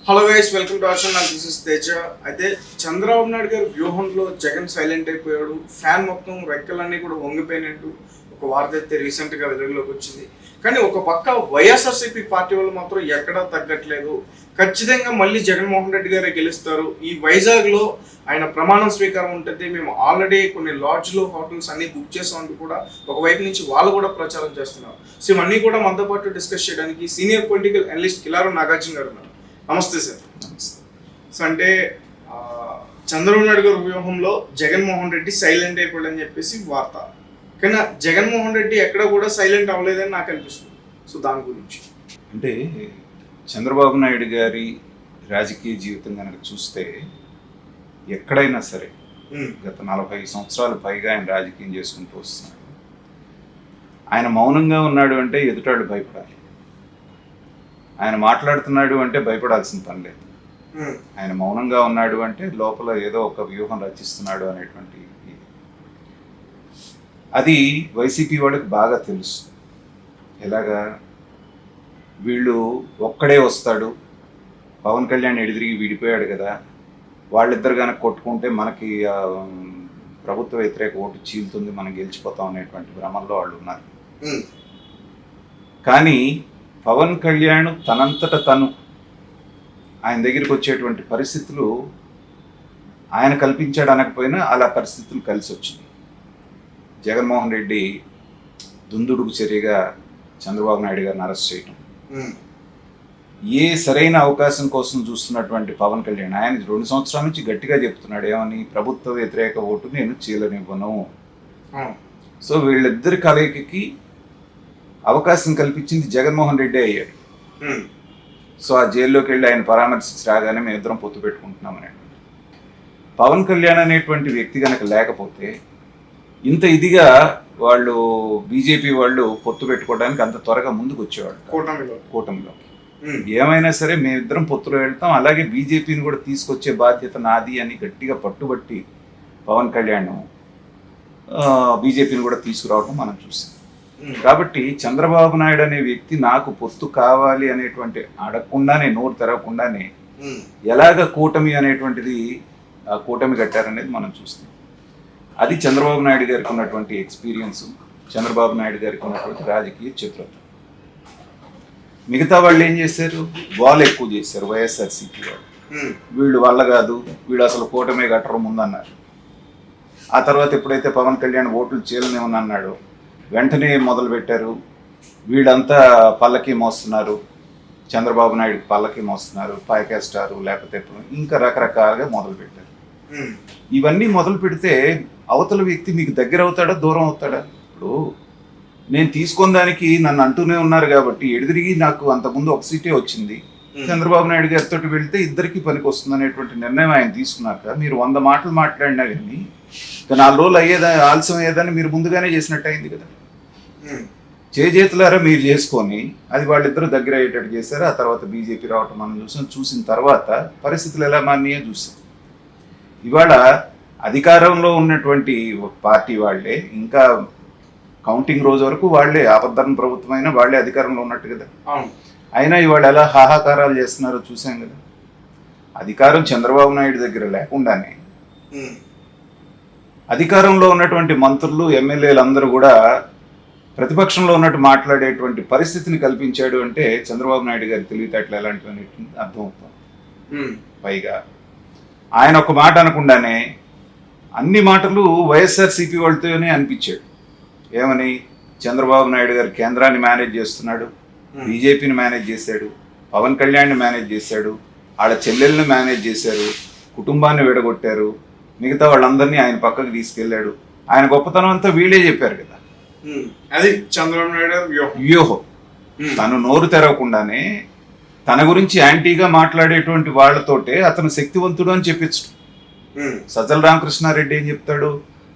Hello guys, welcome to our channel. This is Teja. అయితే చంద్రబాబు నాయుడు గారి వ్యూహంలో జగన్ సైలెంట్ అయిపోయాడు, ఫ్యాన్ మొత్తం రెక్కలన్నీ కూడా వంగిపోయినట్టు ఒక వార్త అయితే రీసెంట్గా వెలుగులోకి వచ్చింది. కానీ ఒక పక్క వైఎస్ఆర్సీపీ పార్టీ వాళ్ళు మాత్రం ఎక్కడా తగ్గట్లేదు. ఖచ్చితంగా మళ్ళీ జగన్మోహన్ రెడ్డి గారే గెలుస్తారు. ఈ వైజాగ్లో ఆయన ప్రమాణం స్వీకారం ఉంటుంది. మేము ఆల్రెడీ కొన్ని లాడ్జ్లు, హోటల్స్ అన్ని బుక్ చేసామంటూ కూడా ఒకవైపు నుంచి వాళ్ళు కూడా ప్రచారం చేస్తున్నారు. సో ఇవన్నీ కూడా మనతో పాటు డిస్కస్ చేయడానికి senior political analyst Kilaru Nagarjuna గారు ఉన్నారు. నమస్తే సార్. నమస్తే. సో అంటే చంద్రబాబు నాయుడు గారి వ్యూహంలో జగన్మోహన్ రెడ్డి సైలెంట్ అయిపోయాడని చెప్పేసి వార్త. కానీ జగన్మోహన్ రెడ్డి ఎక్కడ కూడా సైలెంట్ అవ్వలేదని నాకు అనిపిస్తుంది. సో దాని గురించి అంటే చంద్రబాబు నాయుడు గారి రాజకీయ జీవితం కనుక చూస్తే ఎక్కడైనా సరే గత 40 సంవత్సరాలు పైగా ఆయన రాజకీయం చేసుకుంటూ వస్తున్నాడు. ఆయన మౌనంగా ఉన్నాడు అంటే ఎదుటాడు భయపడాలి. ఆయన మాట్లాడుతున్నాడు అంటే భయపడాల్సిన పని లేదు. ఆయన మౌనంగా ఉన్నాడు అంటే లోపల ఏదో ఒక వ్యూహం రచిస్తున్నాడు అనేటువంటి అది వైసీపీ వాళ్ళకి బాగా తెలుసు. ఎలాగా వీళ్ళు ఒక్కడే వస్తాడు, పవన్ కళ్యాణ్ ఎడిదిరిగి విడిపోయాడు కదా, వాళ్ళిద్దరు కనుక కొట్టుకుంటే మనకి ప్రభుత్వ వ్యతిరేక ఓటు చీలుతుంది, మనం గెలిచిపోతాం అనేటువంటి భ్రమంలో వాళ్ళు ఉన్నారు. కానీ పవన్ కళ్యాణ్ తనంతట తను ఆయన దగ్గరికి వచ్చేటువంటి పరిస్థితులు ఆయన కల్పించాడు అనకపోయినా అలా పరిస్థితులు కలిసి వచ్చింది. జగన్మోహన్ రెడ్డి దుందుడుకు చర్యగా చంద్రబాబు నాయుడు గారిని అరెస్ట్ చేయటం, ఏ సరైన అవకాశం కోసం చూస్తున్నటువంటి పవన్ కళ్యాణ్ ఆయన 2 సంవత్సరాల నుంచి గట్టిగా చెప్తున్నాడు ఏమని, ప్రభుత్వ వ్యతిరేక ఓటు నేను చీలనివ్వను. సో వీళ్ళిద్దరి కలయికకి అవకాశం కల్పించింది జగన్మోహన్ రెడ్డి అయ్యాడు. సో ఆ జైల్లోకి వెళ్ళి ఆయన పరామర్శించి రాగానే మేము ఇద్దరం పొత్తు పెట్టుకుంటున్నాం అనేటువంటి పవన్ కళ్యాణ్ అనేటువంటి వ్యక్తి కనుక లేకపోతే ఇంత ఇదిగా వాళ్ళు బీజేపీ వాళ్ళు పొత్తు పెట్టుకోవడానికి అంత త్వరగా ముందుకు వచ్చేవాళ్ళు కూటమిలో. ఏమైనా సరే మేమిద్దరం పొత్తులో వెళ్తాం, అలాగే బీజేపీని కూడా తీసుకొచ్చే బాధ్యత నాది అని గట్టిగా పట్టుబట్టి పవన్ కళ్యాణ్ బీజేపీని కూడా తీసుకురావడం మనం చూసాం. కాబట్టి చంద్రబాబు నాయుడు అనే వ్యక్తి నాకు పొత్తు కావాలి అనేటువంటి అడగకుండానే, నోరు తెరవకుండానే ఎలాగ కూటమి అనేటువంటిది కూటమి కట్టారనేది మనం చూస్తాం. అది చంద్రబాబు నాయుడు గారికి ఉన్నటువంటి ఎక్స్పీరియన్స్, చంద్రబాబు నాయుడు గారికి ఉన్నటువంటి రాజకీయ చతురత. మిగతా వాళ్ళు ఏం చేశారు, వాళ్ళు ఎక్కువ చేశారు. వైఎస్ఆర్సీపీ వాళ్ళు వీళ్ళు వల్ల కాదు, వీళ్ళు అసలు కూటమే కట్టరు ముందన్నారు. ఆ తర్వాత ఎప్పుడైతే పవన్ కళ్యాణ్ ఓట్లు చీలనేమని అన్నాడు వెంటనే మొదలు పెట్టారు, వీళ్ళంతా పల్లకి మోస్తున్నారు, చంద్రబాబు నాయుడు పల్లకి మోస్తున్నారు, పాయకేస్తారు, లేకపోతే ఇంకా రకరకాలుగా మొదలు పెట్టారు. ఇవన్నీ మొదలు పెడితే అవతల వ్యక్తి మీకు దగ్గర అవుతాడా, దూరం అవుతాడా? ఇప్పుడు నేను తీసుకున్న దానికి నన్ను అంటూనే ఉన్నారు కాబట్టి ఎడిదిరిగి నాకు అంతకుముందు ఒక సీటే వచ్చింది, చంద్రబాబు నాయుడు గారితో వెళ్తే ఇద్దరికి పనికి వస్తుంది అనేటువంటి నిర్ణయం ఆయన తీసుకున్నాక మీరు 100 మాటలు మాట్లాడినా కానీ 4 రోజులు ఆలస్యం అయ్యేదని మీరు ముందుగానే చేసినట్టు అయింది కదా. చేతులారా మీరు చేసుకొని అది వాళ్ళిద్దరూ దగ్గర అయ్యేటట్టు చేశారు. ఆ తర్వాత బీజేపీ రావటం మనం చూసిన తర్వాత పరిస్థితులు ఎలా మారినాయో చూసాం. ఇవాళ అధికారంలో ఉన్నటువంటి పార్టీ వాళ్ళే, ఇంకా కౌంటింగ్ రోజు వరకు వాళ్ళే ఆపద్ధర్మ ప్రభుత్వం అయినా వాళ్ళే అధికారంలో ఉన్నట్టు కదా. అయినా ఇవాళ ఎలా హాహాకారాలు చేస్తున్నారో చూసాం కదా. అధికారం చంద్రబాబు నాయుడు దగ్గర లేకుండానే అధికారంలో ఉన్నటువంటి మంత్రులు, ఎమ్మెల్యేలు అందరూ కూడా ప్రతిపక్షంలో ఉన్నట్టు మాట్లాడేటువంటి పరిస్థితిని కల్పించాడు అంటే చంద్రబాబు నాయుడు గారి తెలివితేటలు ఎలాంటివి అర్థమవుతుంది. పైగా ఆయన ఒక మాట అనకుండానే అన్ని మాటలు వైఎస్ఆర్సీపీ వాళ్ళతోనే అనిపించాడు. ఏమని, చంద్రబాబు నాయుడు గారు కేంద్రాన్ని మేనేజ్ చేస్తున్నాడు, బీజేపీని మేనేజ్ చేశాడు, పవన్ కళ్యాణ్ని మేనేజ్ చేశాడు, వాళ్ళ చెల్లెల్ని మేనేజ్ చేశారు, కుటుంబాన్ని విడగొట్టారు, మిగతా వాళ్ళందరినీ ఆయన పక్కకు తీసుకెళ్ళాడు. ఆయన గొప్పతనం అంతా వీళ్ళే చెప్పారు కదా. అది చంద్రబాబు నాయుడు వ్యూహం. తను నోరు తెరవకుండానే తన గురించి యాంటీగా మాట్లాడేటువంటి వాళ్ళతోటే అతను శక్తివంతుడు అని చెప్పించు. సజ్జల రామకృష్ణారెడ్డి ఏం చెప్తాడు,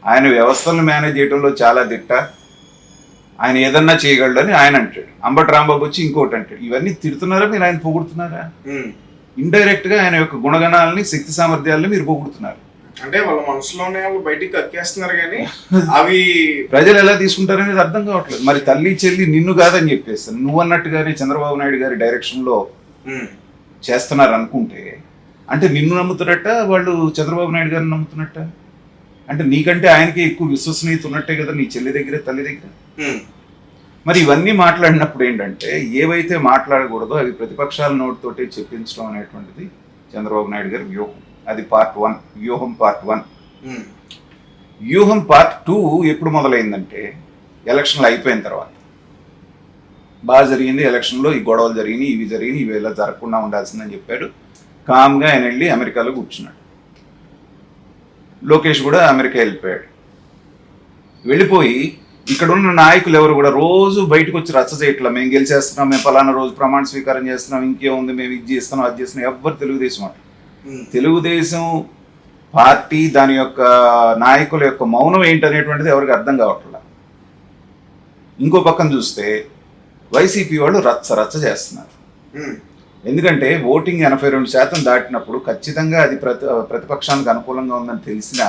ఆయన వ్యవస్థలను మేనేజ్ చేయడంలో చాలా దిట్ట, ఆయన ఏదన్నా చేయగలడని ఆయన అంటాడు. అంబటి రాంబాబు వచ్చి ఇంకోటి అంటాడు. ఇవన్నీ తిడుతున్నారా మీరు, ఆయన పొగుడుతున్నారా? ఇండైరెక్ట్ గా ఆయన యొక్క గుణగణాలని, శక్తి సామర్థ్యాలని మీరు పొగుడుతున్నారు. అంటే వాళ్ళ మనసులోనే వాళ్ళు బయటికి కక్కేస్తున్నారు, కానీ అవి ప్రజలు ఎలా తీసుకుంటారనేది అర్థం కావట్లేదు. మరి తల్లి చెల్లి నిన్ను కాదని చెప్పేస్తాను, నువ్వు అన్నట్టుగానే చంద్రబాబు నాయుడు గారి డైరెక్షన్ లో చేస్తున్నారు అనుకుంటే అంటే నిన్ను నమ్ముతున్నట్ట వాళ్ళు చంద్రబాబు నాయుడు గారిని నమ్ముతున్నట్ట? అంటే నీకంటే ఆయనకి ఎక్కువ విశ్వసనీయత ఉన్నట్టే కదా నీ చెల్లి దగ్గర తల్లి దగ్గర. మరి ఇవన్నీ మాట్లాడినప్పుడు ఏంటంటే ఏవైతే మాట్లాడకూడదో అవి ప్రతిపక్షాల నోటితోటి చెప్పించడం అనేటువంటిది చంద్రబాబు నాయుడు గారి వ్యూహం. అది పార్ట్ 1, వ్యూహం పార్ట్ 1. వ్యూహం పార్ట్ 2 ఎప్పుడు మొదలైందంటే ఎలక్షన్లు అయిపోయిన తర్వాత. బాగా జరిగింది ఎలక్షన్లో, ఈ గొడవలు జరిగినాయి, ఇవి జరిగినాయి, ఇవి ఇలా జరగకుండా ఉండాల్సిందని చెప్పాడు. కామ్గా ఆయన వెళ్ళి అమెరికాలో కూర్చున్నాడు. లోకేష్ కూడా అమెరికా వెళ్ళిపోయాడు. వెళ్ళిపోయి ఇక్కడ ఉన్న నాయకులు ఎవరు కూడా రోజు బయటకు వచ్చి రచ్చ చేయట్లా, మేము గెలిచేస్తున్నాం, మేము ఫలానా రోజు ప్రమాణ స్వీకారం చేస్తున్నాం, ఇంకేముంది మేము ఇది చేస్తున్నాం అది చేస్తున్నాం. ఎవ్వరు తెలుగుదేశం అంట. తెలుగుదేశం పార్టీ దాని యొక్క నాయకుల యొక్క మౌనం ఏంటనేటువంటిది ఎవరికి అర్థం కావట్లా. ఇంకో పక్కన చూస్తే వైసీపీ వాళ్ళు రచ్చ చేస్తున్నారు. ఎందుకంటే ఓటింగ్ 82% దాటినప్పుడు ఖచ్చితంగా అది ప్రతిపక్షానికి అనుకూలంగా ఉందని తెలిసినా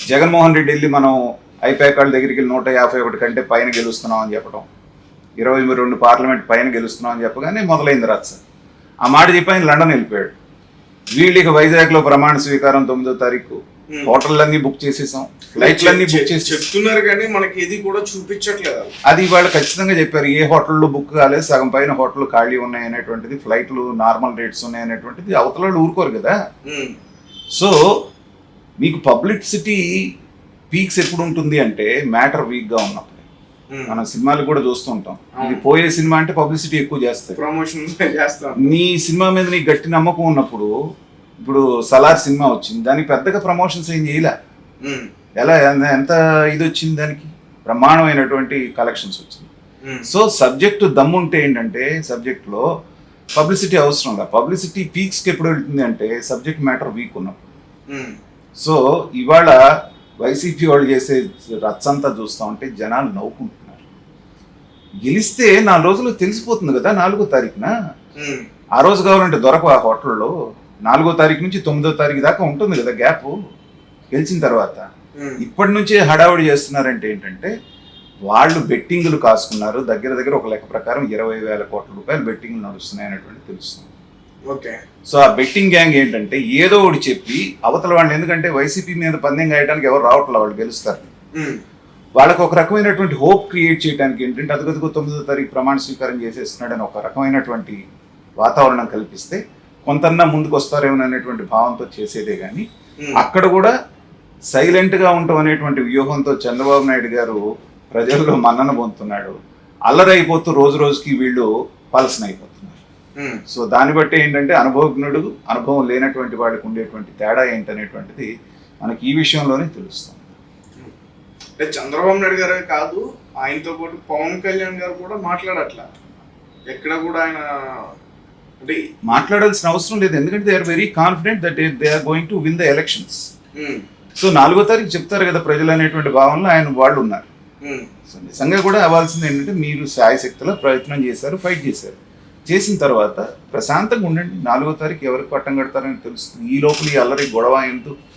జగన్మోహన్ రెడ్డి వెళ్ళి మనం ఐపాక్ వాళ్ళ దగ్గరికి వెళ్ళి 151 కంటే పైన గెలుస్తున్నాం అని చెప్పడం, 22 పార్లమెంట్ పైన గెలుస్తున్నాం అని చెప్పగానే మొదలైంది రచ్చ. ఆ మాట చెప్పి ఆయన లండన్ వెళ్ళిపోయాడు. వీళ్ళకి వైజాగ్లో ప్రమాణ స్వీకారం 9వ తారీఖు, హోటళ్ళన్నీ బుక్ చేసేసాం, ఫ్లైట్లన్నీ బుక్ చేసి చెప్తున్నారు కానీ మనకి ఇది కూడా చూపించట్లేదు. అది వాళ్ళు ఖచ్చితంగా చెప్పారు. ఏ హోటల్లో బుక్ కాలేదు, సగం పైన హోటల్ ఖాళీ ఉన్నాయి అనేటువంటిది, ఫ్లైట్లు నార్మల్ రేట్స్ ఉన్నాయి అనేటువంటిది అవతల వాళ్ళు ఊరుకోరు కదా. సో మీకు పబ్లిసిటీ పీక్స్ ఎప్పుడు ఉంటుంది అంటే మ్యాటర్ వీక్గా ఉన్నప్పుడు. మనం సినిమాలు కూడా చూస్తూ ఉంటాం, ఇది పోయే సినిమా అంటే పబ్లిసిటీ ఎక్కువ చేస్తారు, ప్రమోషన్ చేస్తాం. నీ సినిమా మీద నీకు గట్టి నమ్మకం ఉన్నప్పుడు, ఇప్పుడు సలార్ సినిమా వచ్చింది, దానికి పెద్దగా ప్రమోషన్స్ ఏం చేయలే. ఎలా ఎంత ఇది వచ్చింది, దానికి బ్రహ్మాండమైనటువంటి కలెక్షన్స్ వచ్చింది. సో సబ్జెక్టు దమ్ముంటే ఏంటంటే సబ్జెక్ట్లో పబ్లిసిటీ అవసరం లేదు. పబ్లిసిటీ పీక్స్కి ఎప్పుడు వెళ్తుంది అంటే సబ్జెక్ట్ మ్యాటర్ వీక్ ఉన్నప్పుడు. సో ఇవాళ వైసీపీ వాళ్ళు చేసే రచ్చంతా చూస్తూ ఉంటే జనాలు నవ్వుకుంటున్నారు. గెలిస్తే 4 రోజులు తెలిసిపోతుంది కదా 4వ తారీఖున. ఆ రోజు కావాలంటే దొరకవు ఆ హోటల్లో. 4వ తారీఖు నుంచి 9వ తారీఖు దాకా ఉంటుంది కదా గ్యాప్ గెలిచిన తర్వాత. ఇప్పటి నుంచే హడావుడి చేస్తున్నారంటే ఏంటంటే వాళ్ళు బెట్టింగులు కాసుకున్నారు. దగ్గర ఒక లెక్క ప్రకారం 20,000 కోట్ల రూపాయలు బెట్టింగ్లు నడుస్తున్నాయి అనేటువంటి తెలుస్తుంది. ఓకే. సో ఆ బెట్టింగ్ గ్యాంగ్ ఏంటంటే ఏదో ఒకటి చెప్పి అవతల వాళ్ళు, ఎందుకంటే వైసీపీ మీద పందెం గాయడానికి ఎవరు రావట్లే, వాళ్ళు గెలుస్తారు, వాళ్ళకు ఒక రకమైనటువంటి హోప్ క్రియేట్ చేయడానికి ఏంటంటే అదుగదుగు 9వ తారీఖు ప్రమాణ స్వీకారం చేసేస్తున్నాడని ఒక రకమైనటువంటి వాతావరణం కల్పిస్తే కొంతన్నా ముందుకు వస్తారేమో అనేటువంటి భావంతో చేసేదే కానీ అక్కడ కూడా సైలెంట్గా ఉండటం అనేటువంటి వ్యూహంతో చంద్రబాబు నాయుడు గారు ప్రజల్లో మన్నన పొందుతున్నాడు. అల్లరైపోతూ రోజు రోజుకి వీళ్ళు పలసన అయిపోతున్నారు. సో దాన్ని బట్టి ఏంటంటే అనుభవజ్ఞుడు, అనుభవం లేనటువంటి వాడికి ఉండేటువంటి తేడా ఏంటనేటువంటిది మనకి ఈ విషయంలోనే తెలుస్తుంది. అంటే చంద్రబాబు నాయుడు గారే కాదు, ఆయనతో పాటు పవన్ కళ్యాణ్ గారు కూడా మాట్లాడట్లా. ఎక్కడ కూడా ఆయన అంటే మాట్లాడాల్సిన అవసరం లేదు, ఎందుకంటే they are very confident that they are going to win the elections. So 4వ తారీఖు చెప్తారు కదా ప్రజలు అనేటువంటి భావనలో ఆయన వాళ్ళు ఉన్నారు. సో నిజంగా కూడా అవ్వాల్సింది ఏంటంటే మీరు శాయశక్తిలో ప్రయత్నం చేశారు, ఫైట్ చేశారు. చేసిన తర్వాత ప్రశాంతంగా ఉండండి. 4వ తారీఖు ఎవరికి పట్టం కడతారని తెలుస్తుంది. ఈ లోపల ఈ అల్లరి గొడవ ఎందుకు?